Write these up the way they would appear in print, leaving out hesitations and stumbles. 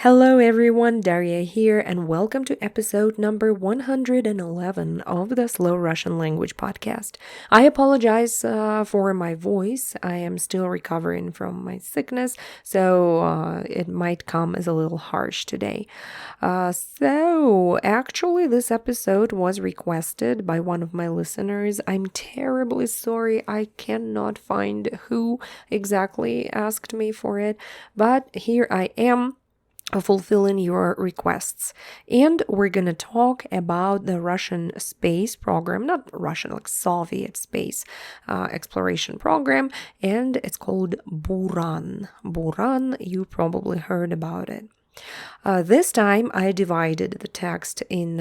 Hello everyone, Daria here, and welcome to episode number 111 of the Slow Russian Language Podcast. I apologize for my voice. I am still recovering from my sickness, so it might come as a little harsh today. Actually, this episode was requested by one of my listeners. I'm terribly sorry. I cannot find who exactly asked me for it, but here I am, fulfilling your requests. And we're going to talk about the Russian space program, not Russian, like Soviet space exploration program, and it's called Buran. Buran, you probably heard about it. This time I divided the text in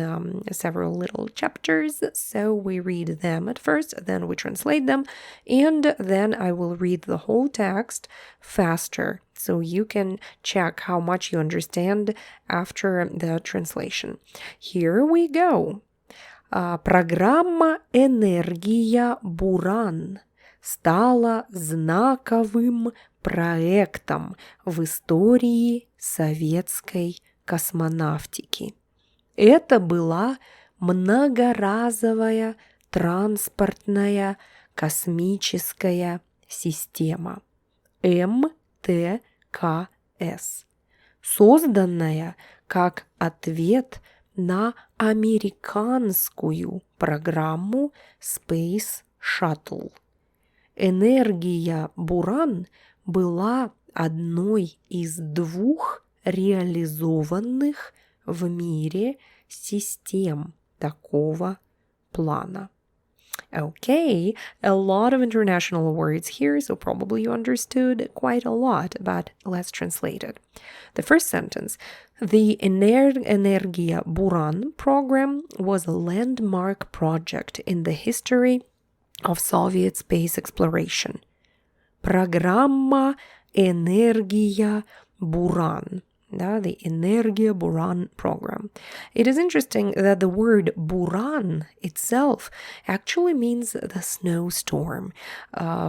several little chapters, so we read them at first, then we translate them, and then I will read the whole text faster, so you can check how much you understand after the translation. Here we go. Программа Энергия Буран стала знаковым проектом в истории советской космонавтики. Это была многоразовая транспортная космическая система МТКС, созданная как ответ на американскую программу Space Shuttle. Энергия Буран была одной из двух реализованных в мире систем такого плана. Okay, a lot of international words here, so probably you understood quite a lot, but let's translate it. The first sentence, the Energia Buran program was a landmark project in the history of Soviet space exploration. Программа Энергия Буран, the Energia Buran program. It is interesting that the word Buran itself actually means the snowstorm.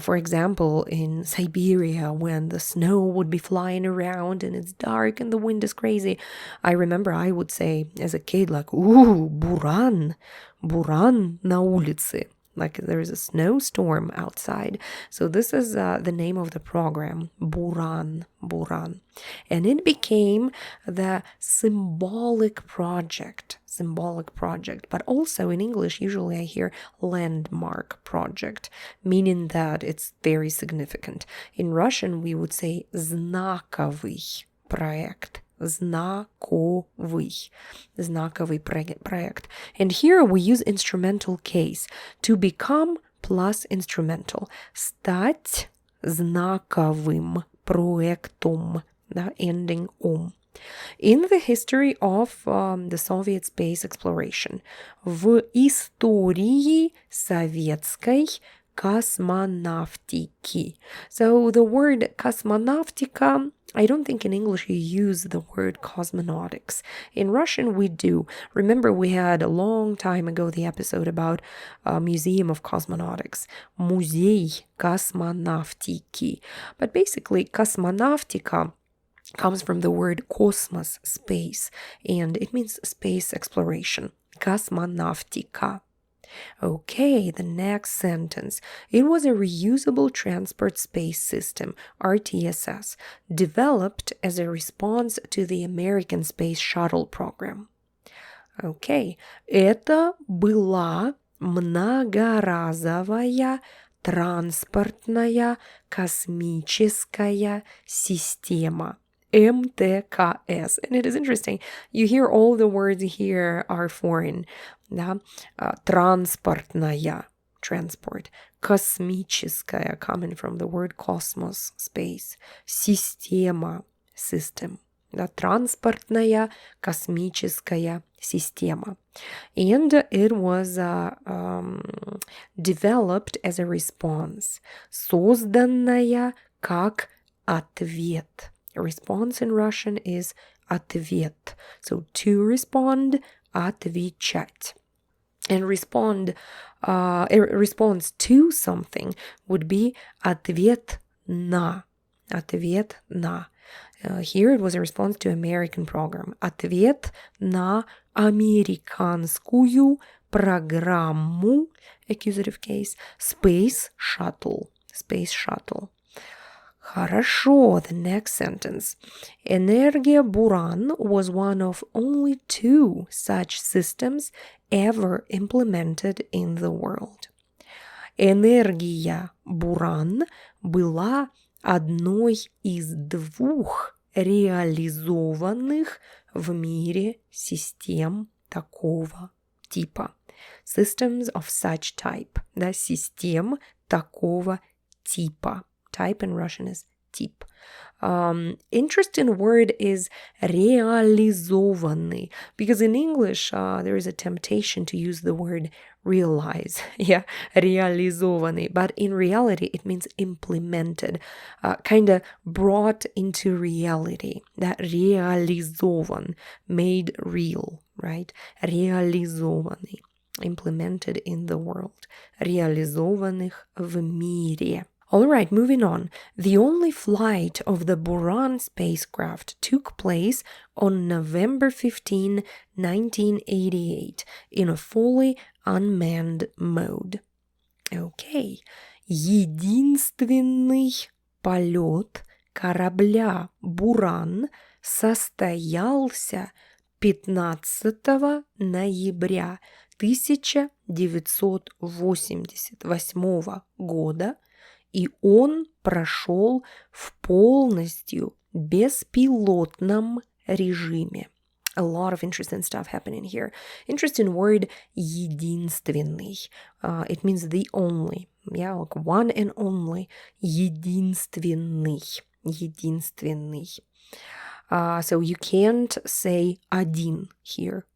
For example, in Siberia, when the snow would be flying around and it's dark and the wind is crazy, I remember I would say as a kid, like, ooh, Buran, Buran на улице. Like there is a snowstorm outside. So this is the name of the program, Buran. And it became the symbolic project, but also in English, usually I hear landmark project, meaning that it's very significant. In Russian, we would say знаковый проект. Знаковый проект. And here we use instrumental case. To become plus instrumental. Стать знаковым проектом, ending In the history of the Soviet space exploration. В истории советской космонавтики. So the word космонавтика, I don't think in English you use the word cosmonautics. In Russian we do. Remember we had a long time ago the episode about Museum of Cosmonautics. Музей космонавтики. But basically космонавтика comes from the word cosmos, space, and it means space exploration. Космонавтика. Okay, the next sentence. It was a reusable transport space system, RTSS, developed as a response to the American Space Shuttle program. Okay, это была многоразовая транспортная космическая система. МТКС. And it is interesting. You hear all the words here are foreign. Транспортная, transport. Космическая, coming from the word cosmos, space. Система, system. Транспортная космическая система. And it was developed as a response. Созданная как ответ. Response in Russian is ответ. So to respond, отвечать. And respond, a response to something would be ответ на. Ответ на. Here it was a response to American program. Ответ на американскую программу, accusative case, Space Shuttle. Space Shuttle. Хорошо, the next sentence. Энергия Буран was one of only 2 such systems ever implemented in the world. Энергия Буран была одной из 2 реализованных в мире систем такого типа. Systems of such type. Да, систем такого типа. Type in Russian is тип. Interesting word is реализованный, because in English there is a temptation to use the word realize. Yeah, реализованный, but in reality it means implemented, kind of brought into reality. That реализован, made real, right? Реализованный, implemented in the world. Реализованных в мире. All right, moving on. The only flight of the Buran spacecraft took place on November 15, 1988, in a fully unmanned mode. Okay. Единственный полет корабля Буран состоялся 15 ноября 1988 года, и он прошел в полностью беспилотном режиме. A lot of interesting stuff happening here. Interesting word единственный. It means the only. Yeah, like one and only. Единственный. Единственный. So you can't say один here.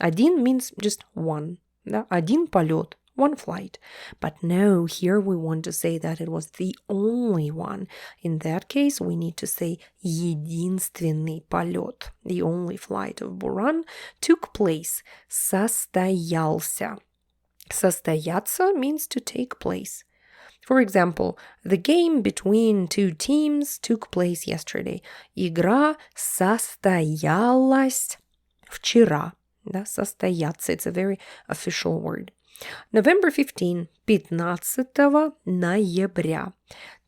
Один means just one. Да? Один полет. One flight. But no, here we want to say that it was the only one. In that case, we need to say единственный полет. The only flight of Buran took place. Состоялся. Состояться means to take place. For example, the game between 2 teams took place yesterday. Игра состоялась вчера. Да, состояться. It's a very official word. November 15, 15 ноября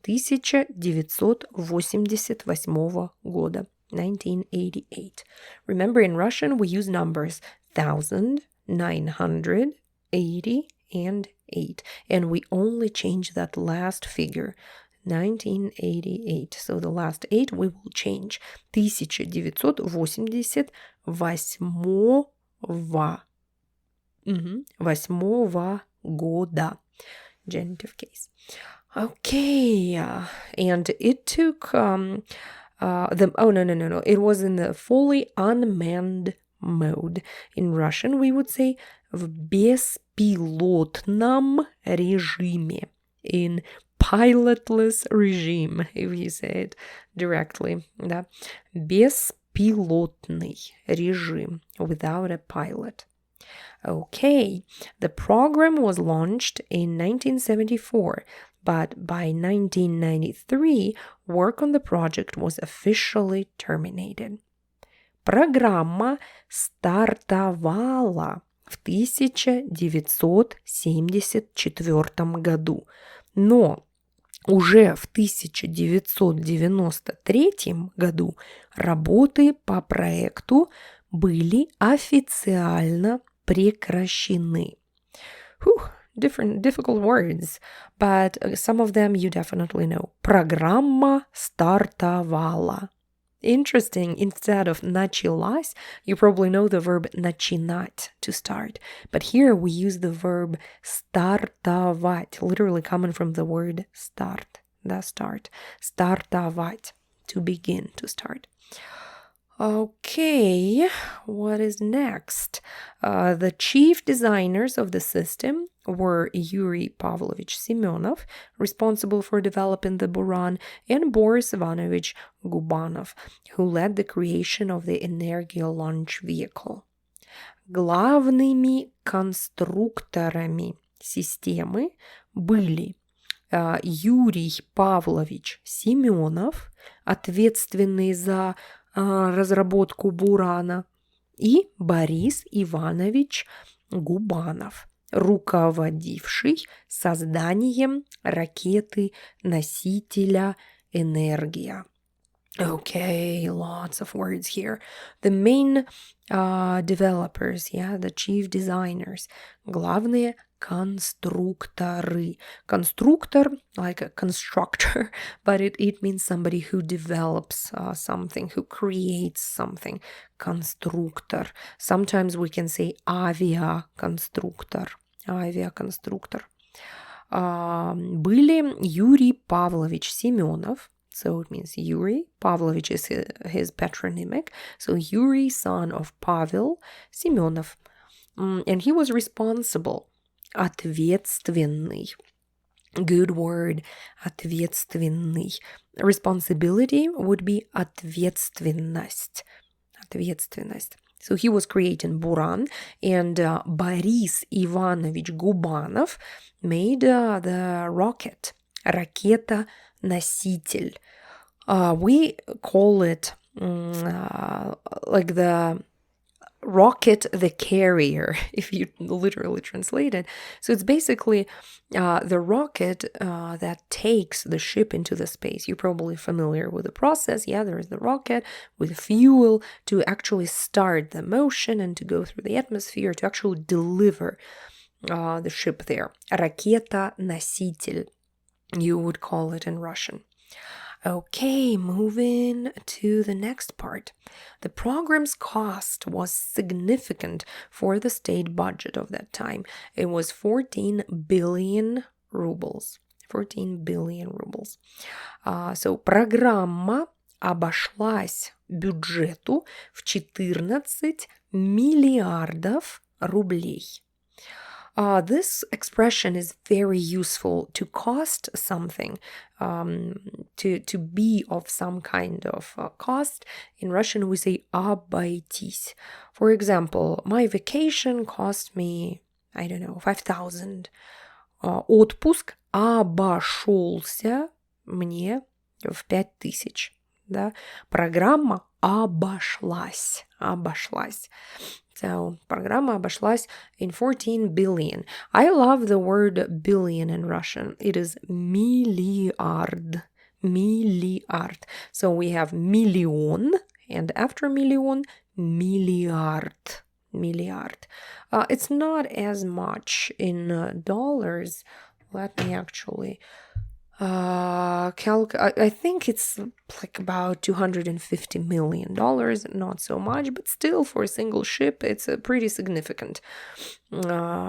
1988 года, 1988. Remember, in Russian, we use numbers 1000, 980, and 8. And we only change that last figure, 1988. So the last 8 we will change. 1988 8 года. Genitive case. Okay. And it took it was in the fully unmanned mode. In Russian we would say в беспилотном режиме. In pilotless regime, if you say it directly. Да? Беспилотный режим. Without a pilot. Okay, the program was launched in 1974, but by 1993, work on the project was officially terminated. Программа стартовала в 1974 году, но уже в 1993 году работы по проекту были официально прекращены. Difficult words, but some of them you definitely know. Программа стартовала. Interesting, instead of началась, you probably know the verb начинать, to start. But here we use the verb стартовать, literally coming from the word start, the start. Стартовать, to begin, to start. Okay, what is next? The chief designers of the system were Юрий Павлович Семенов, responsible for developing the Buran, and Boris Ivанович Gubanov, who led the creation of the Энергия launch vehicle. Главными конструкторами системы были Юрий Павлович Семенов, ответственный за разработку Бурана, и Борис Иванович Губанов, руководивший созданием ракеты-носителя «Энергия». Okay, lots of words here. The main developers, the chief designers, главные конструкторы. Constructor, like a constructor, but it means somebody who develops something, who creates something. Constructor. Sometimes we can say авиаконструктор. Авиаконструктор. Были Юрий Павлович Семенов. So it means Yuri. Pavlovich is his patronymic. So Yuri, son of Pavel Semenov. And he was responsible. Ответственный. Good word. Ответственный. Responsibility would be ответственность. Ответственность. So he was creating Buran, and Борис Иванович Губанов made the rocket. Ракета-носитель. We call it like the rocket the carrier, if you literally translate it. So it's basically the rocket that takes the ship into the space. You're probably familiar with the process. Yeah, there is the rocket with fuel to actually start the motion and to go through the atmosphere to actually deliver the ship there. Ракета-носитель, you would call it in Russian. Okay, moving to the next part. The program's cost was significant for the state budget of that time. It was 14 billion rubles. 14 billion rubles. So программа обошлась бюджету в 14 миллиардов рублей. This expression is very useful to cost something, to be of some kind of cost. In Russian, we say обойтись. For example, my vacation cost me, 5,000. Отпуск обошелся мне в 5,000. Да? Программа обошлась. So, программа обошлась in 14 billion. I love the word billion in Russian. It is миллиард. Миллиард. So we have million, and after million, миллиард. Миллиард. It's not as much in dollars. Let me actually I think it's like about $250 million, not so much, but still for a single ship, it's pretty significant. Okay.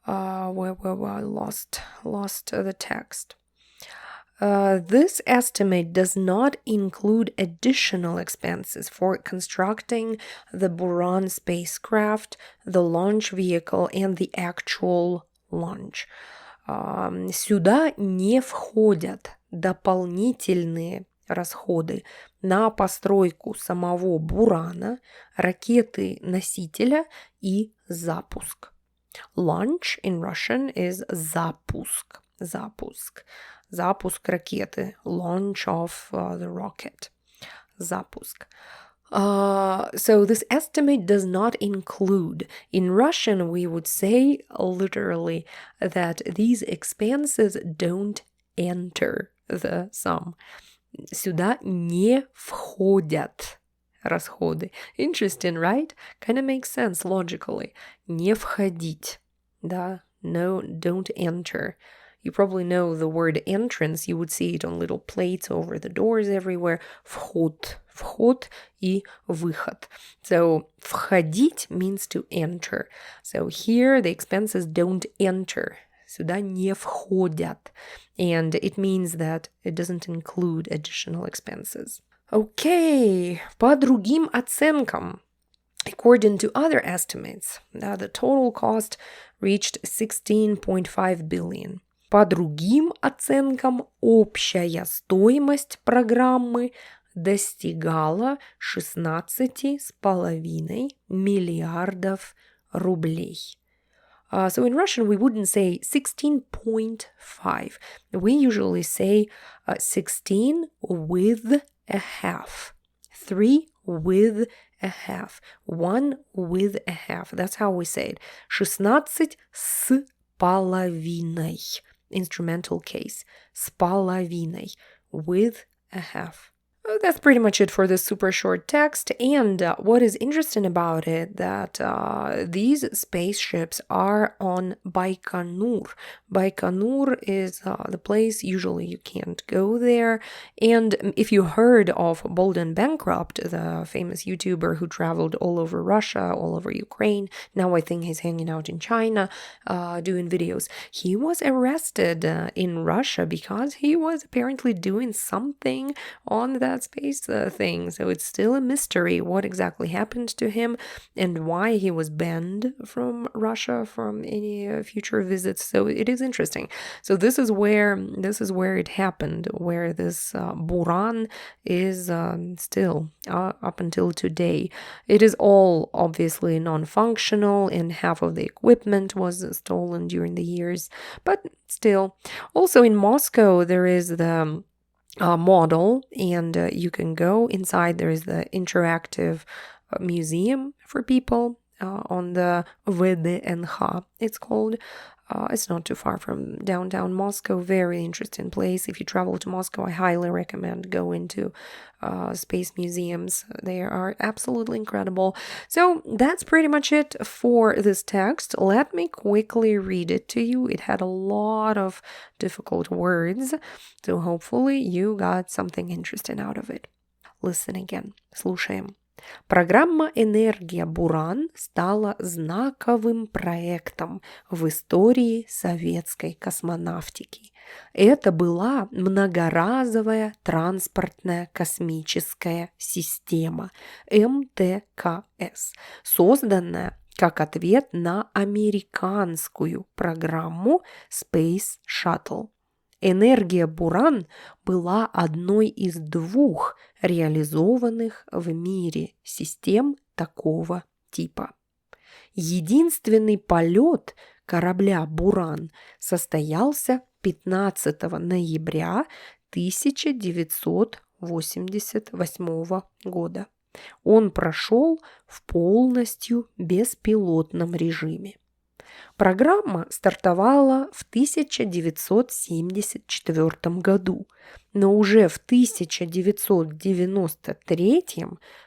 Where I lost the text. This estimate does not include additional expenses for constructing the Buran spacecraft, the launch vehicle, and the actual launch. Сюда не входят дополнительные расходы на постройку самого Бурана, ракеты-носителя и запуск. Launch in Russian is запуск. Запуск ракеты. Launch of the rocket. Запуск. So this estimate does not include. In Russian, we would say literally that these expenses don't enter the sum. Сюда не входят расходы. Interesting, right? Kind of makes sense logically. Не входить. Да? No, don't enter. You probably know the word entrance. You would see it on little plates over the doors everywhere. Вход и выход. So, входить means to enter. So here the expenses don't enter. Сюда не входят. And it means that it doesn't include additional expenses. Okay, по другим оценкам. According to other estimates, the total cost reached 16.5 billion. По другим оценкам, общая стоимость программы достигала 16,5 миллиардов рублей. So in Russian, we wouldn't say 16.5. We usually say 16 with a half, 3 with a half, 1 with a half. That's how we say it. 16 с половиной. Instrumental case. С половиной. With a half. That's pretty much it for this super short text. And what is interesting about it, that these spaceships are on Baikonur. Baikonur is the place, usually you can't go there. And if you heard of Bolden Bankrupt, the famous YouTuber who traveled all over Russia, all over Ukraine, now I think he's hanging out in China doing videos. He was arrested in Russia because he was apparently doing something on that space thing. So it's still a mystery what exactly happened to him and why he was banned from Russia from any future visits. So it is interesting. So this is where it happened, where this Buran is still up until today. It is all obviously non-functional, and half of the equipment was stolen during the years, but still. Also in Moscow there is the model, and you can go inside. There is the interactive museum for people on the VDNH, it's called. It's not too far from downtown Moscow. Very interesting place. If you travel to Moscow, I highly recommend going to space museums. They are absolutely incredible. So that's pretty much it for this text. Let me quickly read it to you. It had a lot of difficult words, so hopefully you got something interesting out of it. Listen again. Слушаем. Программа «Энергия» Буран стала знаковым проектом в истории советской космонавтики. Это была многоразовая транспортная космическая система МТКС, созданная как ответ на американскую программу Space Shuttle. Энергия Буран была одной из 2 реализованных в мире систем такого типа. Единственный полет корабля Буран состоялся 15 ноября 1988 года. Он прошел в полностью беспилотном режиме. Программа стартовала в 1974 году, но уже в 1993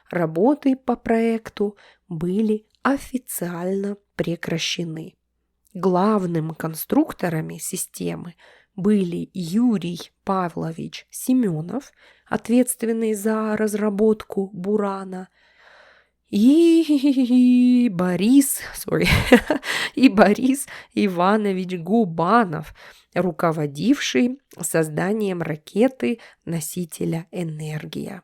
работы по проекту были официально прекращены. Главными конструкторами системы были Юрий Павлович Семенов, ответственный за разработку Бурана, и Борис Иванович Губанов, руководивший созданием ракеты-носителя «Энергия».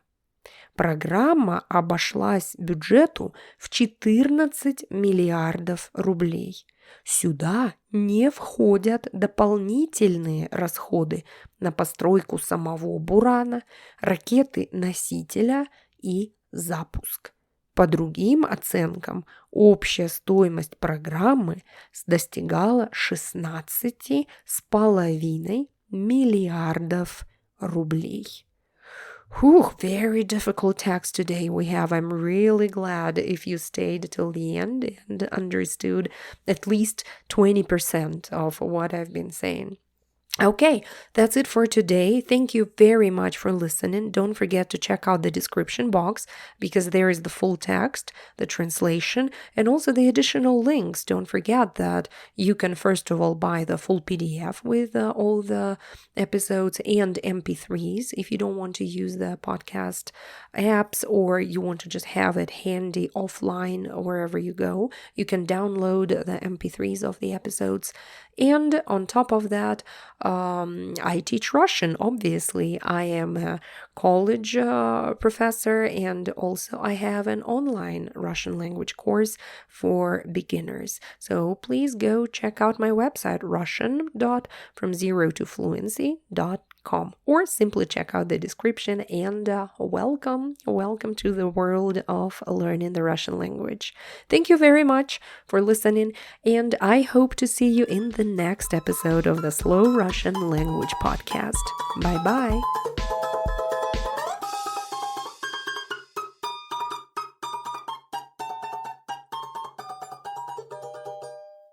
Программа обошлась бюджету в 14 миллиардов рублей. Сюда не входят дополнительные расходы на постройку самого Бурана, ракеты-носителя и запуск. По другим оценкам, общая стоимость программы достигала 16,5 миллиардов рублей. Very difficult text today we have. I'm really glad if you stayed till the end and understood at least 20% of what I've been saying. Okay, that's it for today. Thank you very much for listening. Don't forget to check out the description box because there is the full text, the translation, and also the additional links. Don't forget that you can first of all buy the full PDF with all the episodes and MP3s if you don't want to use the podcast apps or you want to just have it handy offline wherever you go. You can download the MP3s of the episodes. And on top of that, I teach Russian, obviously. I am a college professor, and also I have an online Russian language course for beginners. So please go check out my website, russian.fromzerotofluency.com. gmail.com, or simply check out the description and welcome to the world of learning the Russian language. Thank you very much for listening, and I hope to see you in the next episode of the Slow Russian Language Podcast. Bye-bye!